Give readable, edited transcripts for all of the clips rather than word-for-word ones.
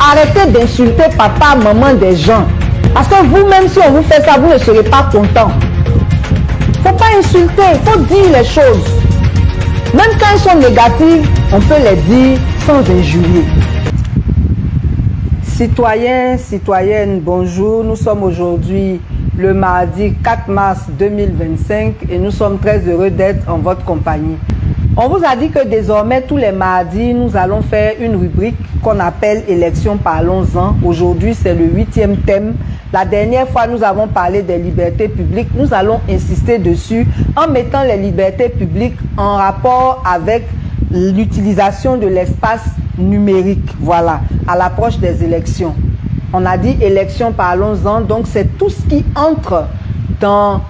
Arrêtez d'insulter papa, maman des gens. Parce que vous-même, si on vous fait ça, vous ne serez pas content. Faut pas insulter, il faut dire les choses. Même quand elles sont négatives, on peut les dire sans injurier. Citoyens, citoyennes, bonjour. Nous sommes aujourd'hui le mardi 4 mars 2025 et nous sommes très heureux d'être en votre compagnie. On vous a dit que désormais, tous les mardis, nous allons faire une rubrique qu'on appelle « Élections, parlons-en ». Aujourd'hui, c'est le 8e thème. La dernière fois, nous avons parlé des libertés publiques. Nous allons insister dessus en mettant les libertés publiques en rapport avec l'utilisation de l'espace numérique. Voilà, à l'approche des élections. On a dit « Élections, parlons-en ». Donc, c'est tout ce qui entre dans...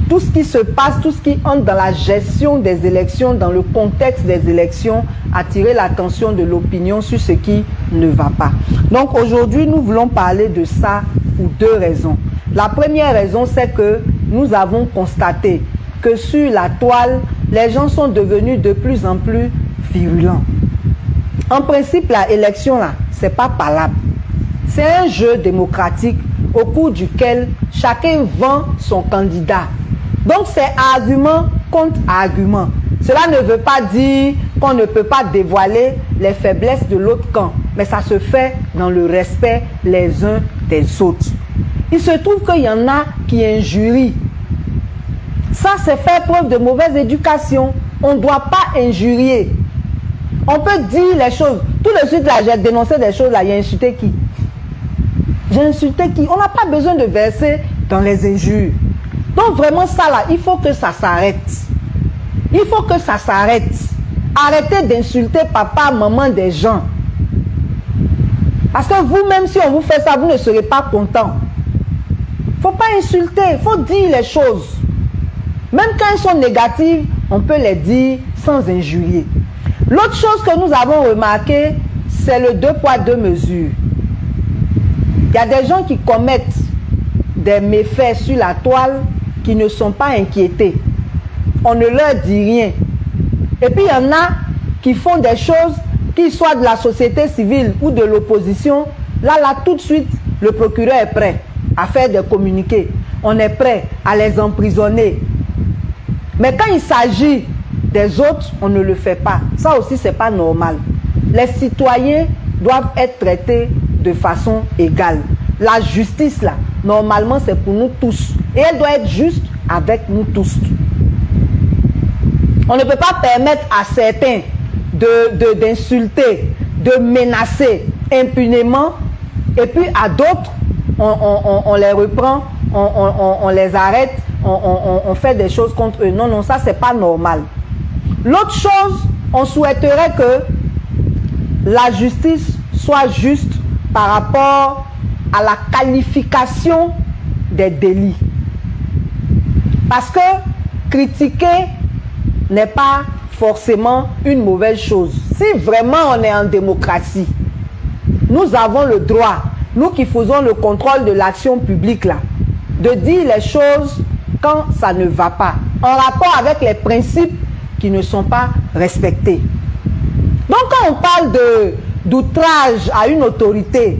tout ce qui se passe, tout ce qui entre dans la gestion des élections, dans le contexte des élections, attirer l'attention de l'opinion sur ce qui ne va pas. Donc aujourd'hui, nous voulons parler de ça pour deux raisons. La première raison, c'est que nous avons constaté que sur la toile, les gens sont devenus de plus en plus virulents. En principe, la élection, là, c'est pas palable. C'est un jeu démocratique au cours duquel chacun vend son candidat. Donc c'est argument contre argument. Cela ne veut pas dire qu'on ne peut pas dévoiler les faiblesses de l'autre camp, mais ça se fait dans le respect les uns des autres. Il se trouve qu'il y en a qui injurient. Ça, c'est faire preuve de mauvaise éducation. On ne doit pas injurier. On peut dire les choses. Tout de suite, là, j'ai dénoncé des choses, là, il y a insulté qui? J'ai insulté qui? On n'a pas besoin de verser dans les injures. Donc vraiment ça là, il faut que ça s'arrête. Il faut que ça s'arrête. Arrêtez d'insulter papa, maman des gens. Parce que vous-même, si on vous fait ça, vous ne serez pas content. Il ne faut pas insulter, il faut dire les choses. Même quand elles sont négatives, on peut les dire sans injurier. L'autre chose que nous avons remarqué, c'est le 2 poids 2 mesures. Il y a des gens qui commettent des méfaits sur la toile qui ne sont pas inquiétés. On ne leur dit rien. Et puis il y en a qui font des choses, qu'ils soient de la société civile ou de l'opposition. Là, tout de suite, le procureur est prêt à faire des communiqués. On est prêt à les emprisonner. Mais quand il s'agit des autres, on ne le fait pas. Ça aussi, c'est pas normal. Les citoyens doivent être traités de façon égale. La justice, là, normalement, c'est pour nous tous. Et elle doit être juste avec nous tous. On ne peut pas permettre à certains d'insulter, de menacer impunément. Et puis à d'autres, on les reprend, on les arrête, on fait des choses contre eux. Non, non, ça, c'est pas normal. L'autre chose, on souhaiterait que la justice soit juste par rapport à la qualification des délits. Parce que critiquer n'est pas forcément une mauvaise chose. Si vraiment on est en démocratie, nous avons le droit, nous qui faisons le contrôle de l'action publique là, de dire les choses quand ça ne va pas, en rapport avec les principes qui ne sont pas respectés. Donc quand on parle d'outrage à une autorité,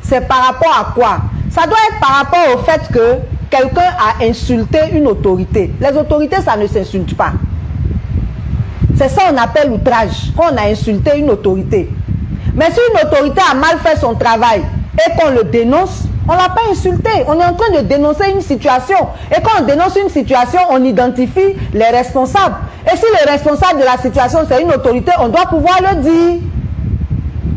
c'est par rapport à quoi? Ça doit être par rapport au fait que quelqu'un a insulté une autorité. Les autorités, ça ne s'insulte pas. C'est ça qu'on appelle outrage, quand on a insulté une autorité. Mais si une autorité a mal fait son travail et qu'on le dénonce, on ne l'a pas insulté. On est en train de dénoncer une situation. Et quand on dénonce une situation, on identifie les responsables. Et si le responsable de la situation, c'est une autorité, on doit pouvoir le dire.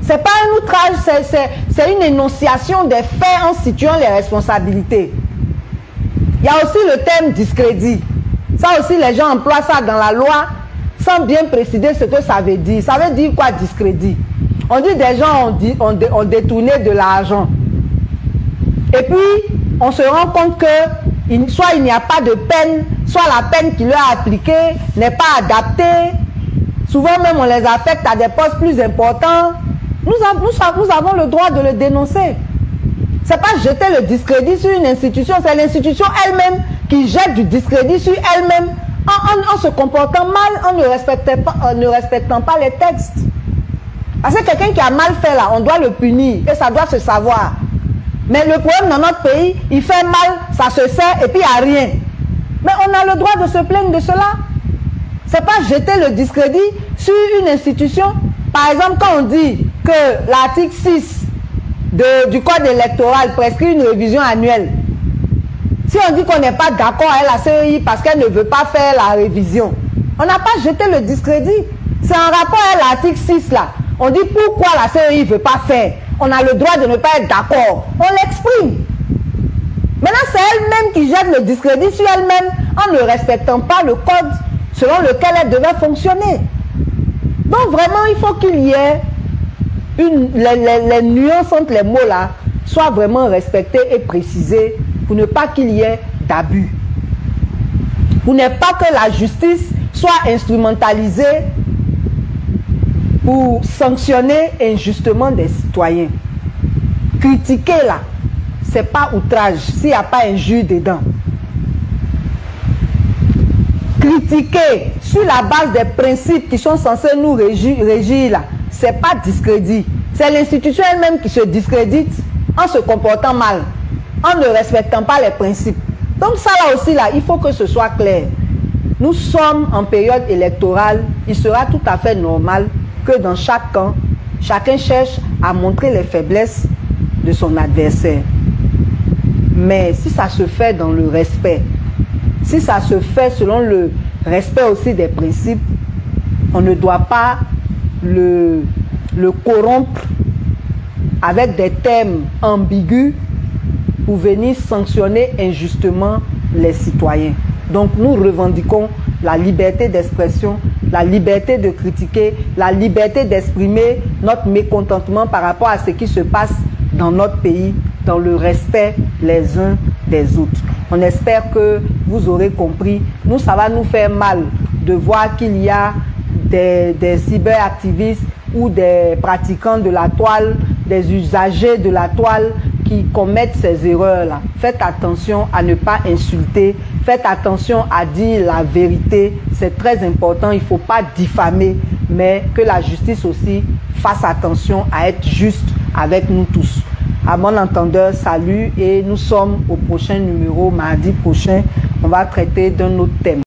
Ce n'est pas un outrage, c'est une énonciation des faits en situant les responsabilités. Il y a aussi le terme discrédit. Ça aussi, les gens emploient ça dans la loi sans bien préciser ce que ça veut dire. Ça veut dire quoi, discrédit? On dit des gens ont détourné de l'argent. Et puis, on se rend compte que soit il n'y a pas de peine, soit la peine qui leur est appliquée n'est pas adaptée. Souvent même, on les affecte à des postes plus importants. Nous avons le droit de le dénoncer. Ce n'est pas jeter le discrédit sur une institution, c'est l'institution elle-même qui jette du discrédit sur elle-même en se comportant mal, en ne respectant pas les textes. Parce que quelqu'un qui a mal fait là, on doit le punir et ça doit se savoir. Mais le problème dans notre pays, il fait mal, ça se sait et puis il n'y a rien. Mais on a le droit de se plaindre de cela. C'est pas jeter le discrédit sur une institution. Par exemple, quand on dit que l'article 6 du code électoral prescrit une révision annuelle, si on dit qu'on n'est pas d'accord avec la CEI parce qu'elle ne veut pas faire la révision, on n'a pas jeté le discrédit. C'est en rapport avec l'article 6 là. On dit pourquoi la CEI ne veut pas faire. On a le droit de ne pas être d'accord. On l'exprime. Maintenant, c'est elle-même qui jette le discrédit sur elle-même en ne respectant pas le code selon lequel elle devait fonctionner. Donc vraiment, il faut qu'il y ait les nuances entre les mots là soient vraiment respectées et précisées pour ne pas qu'il y ait d'abus. Pour ne pas que la justice soit instrumentalisée pour sanctionner injustement des citoyens. Critiquer là, c'est pas outrage s'il n'y a pas injure dedans. Critiquer sur la base des principes qui sont censés nous régir là, c'est pas discrédit. C'est l'institution elle-même qui se discrédite en se comportant mal, en ne respectant pas les principes. Donc ça là aussi là, il faut que ce soit clair. Nous sommes en période électorale, il sera tout à fait normal que dans chaque camp, chacun cherche à montrer les faiblesses de son adversaire. Mais si ça se fait dans le respect, si ça se fait selon le respect aussi des principes, on ne doit pas le corrompre avec des thèmes ambigus pour venir sanctionner injustement les citoyens. Donc nous revendiquons la liberté d'expression, la liberté de critiquer, la liberté d'exprimer notre mécontentement par rapport à ce qui se passe dans notre pays, dans le respect les uns des autres. On espère que vous aurez compris. Nous, ça va nous faire mal de voir qu'il y a des cyberactivistes ou des pratiquants de la toile, des usagers de la toile qui commettent ces erreurs-là. Faites attention à ne pas insulter, faites attention à dire la vérité, c'est très important, il ne faut pas diffamer, mais que la justice aussi fasse attention à être juste avec nous tous. À bon entendeur, salut et nous sommes au prochain numéro, mardi prochain, on va traiter d'un autre thème.